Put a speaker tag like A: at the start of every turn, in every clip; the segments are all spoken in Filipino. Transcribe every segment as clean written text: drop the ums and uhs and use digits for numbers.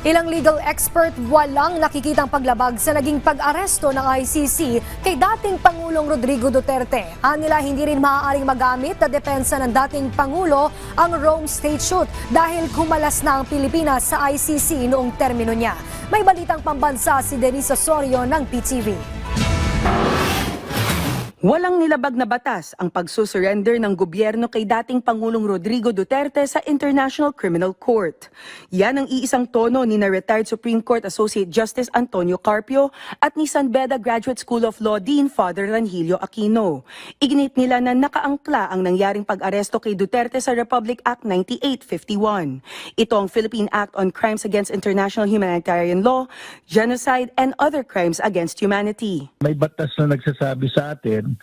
A: Ilang legal expert walang nakikitang paglabag sa naging pag-aresto ng ICC kay dating Pangulong Rodrigo Duterte. Anila hindi rin maaaring magamit na depensa ng dating Pangulo ang Rome Statute dahil kumalas na ang Pilipinas sa ICC noong termino niya. May balitang pambansa si Denise Osorio ng PTV.
B: Walang nilabag na batas ang pagsusurrender ng gobyerno kay dating Pangulong Rodrigo Duterte sa International Criminal Court. Yan ang iisang tono ni retired Supreme Court Associate Justice Antonio Carpio at ni San Beda Graduate School of Law Dean Father Ranhilio Aquino. Iginit nila na nakaangkla ang nangyaring pag-aresto kay Duterte sa Republic Act 9851. Ito ang Philippine Act on Crimes Against International Humanitarian Law, Genocide, and Other Crimes Against Humanity.
C: May batas na nagsasabi sa atin,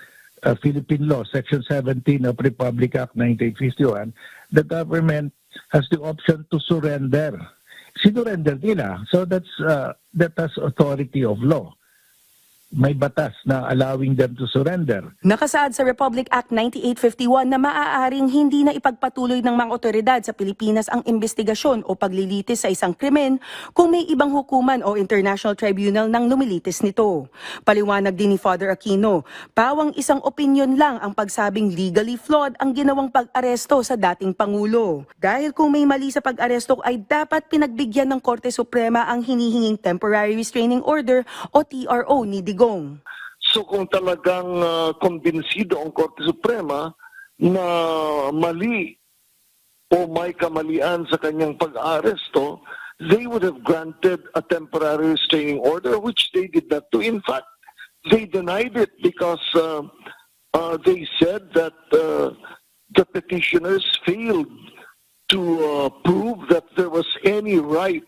C: Philippine Law, Section 17 of Republic Act 9851, the government has the option to surrender. Sinurrender nila. So that has authority of law. May batas na allowing them to surrender.
B: Nakasaad sa Republic Act 9851 na maaaring hindi na ipagpatuloy ng mga otoridad sa Pilipinas ang investigasyon o paglilitis sa isang krimen kung may ibang hukuman o international tribunal nang lumilitis nito. Paliwanag din ni Father Aquino, pawang isang opinyon lang ang pagsabing legally flawed ang ginawang pag-aresto sa dating Pangulo. Dahil kung may mali sa pag-aresto ay dapat pinagbigyan ng Korte Suprema ang hinihinging Temporary Restraining Order o TRO ni Digong.
D: So kung talagang kumbinsido ang Korte Suprema na mali o may kamalian sa kanyang pag-aresto, they would have granted a temporary restraining order, which they did not do. In fact, they denied it because they said that the petitioners failed to prove that there was any right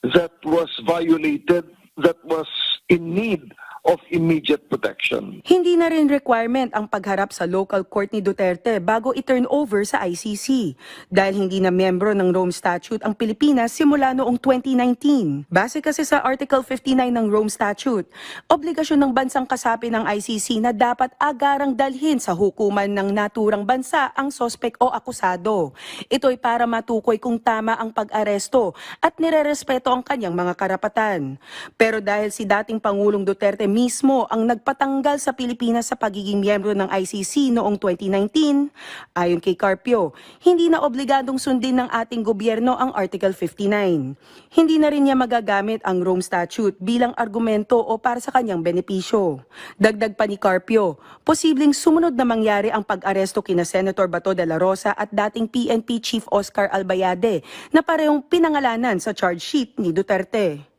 D: that was violated that was in need of immediate protection.
B: Hindi na rin requirement ang pagharap sa local court ni Duterte bago i-turn over sa ICC dahil hindi na miyembro ng Rome Statute ang Pilipinas simula noong 2019. Base kasi sa Article 59 ng Rome Statute, obligasyon ng bansang kasapi ng ICC na dapat agarang dalhin sa hukuman ng naturang bansa ang sospek o akusado. Ito'y para matukoy kung tama ang pag-aresto at nirerespeto ang kanyang mga karapatan. Pero dahil si dating Pangulong Duterte mismo ang nagpatanggal sa Pilipinas sa pagiging miyembro ng ICC noong 2019, ayon kay Carpio, hindi na obligadong sundin ng ating gobyerno ang Article 59. Hindi na rin niya magagamit ang Rome Statute bilang argumento o para sa kanyang benepisyo. Dagdag pa ni Carpio, posibleng sumunod na mangyari ang pag-aresto kina Senator Bato de la Rosa at dating PNP Chief Oscar Albayade na parehong pinangalanan sa charge sheet ni Duterte.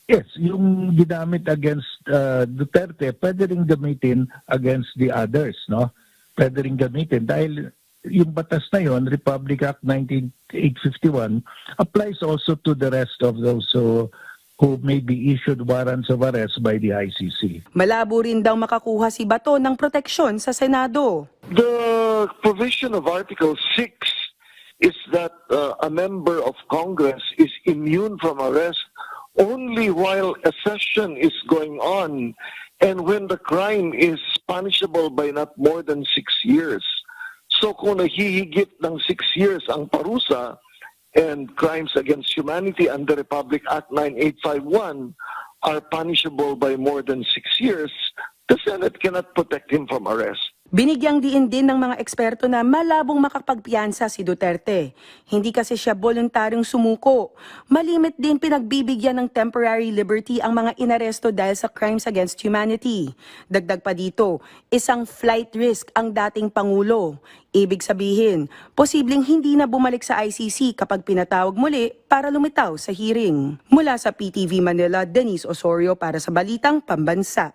C: Yes, yung ginamit against Duterte, pwede rin gamitin against the others, no? Pwede rin gamitin dahil yung batas na yon, Republic Act 9851, applies also to the rest of those who may be issued warrants of arrest by the ICC.
B: Malabo rin daw makakuha si Bato ng proteksyon sa Senado.
D: The provision of Article 6 is that a member of Congress is immune from arrest only while a session is going on and when the crime is punishable by not more than 6 years. So kung nahihigit ng 6 years ang parusa and crimes against humanity under Republic Act 9851 are punishable by more than 6 years, the Senate cannot protect him from arrest.
B: Binigyang diin din ng mga eksperto na malabong makapagpiyansa si Duterte. Hindi kasi siya voluntaryong sumuko. Malimit din pinagbibigyan ng temporary liberty ang mga inaresto dahil sa crimes against humanity. Dagdag pa dito, isang flight risk ang dating Pangulo. Ibig sabihin, posibleng hindi na bumalik sa ICC kapag pinatawag muli para lumitaw sa hearing. Mula sa PTV Manila, Denise Osorio para sa Balitang Pambansa.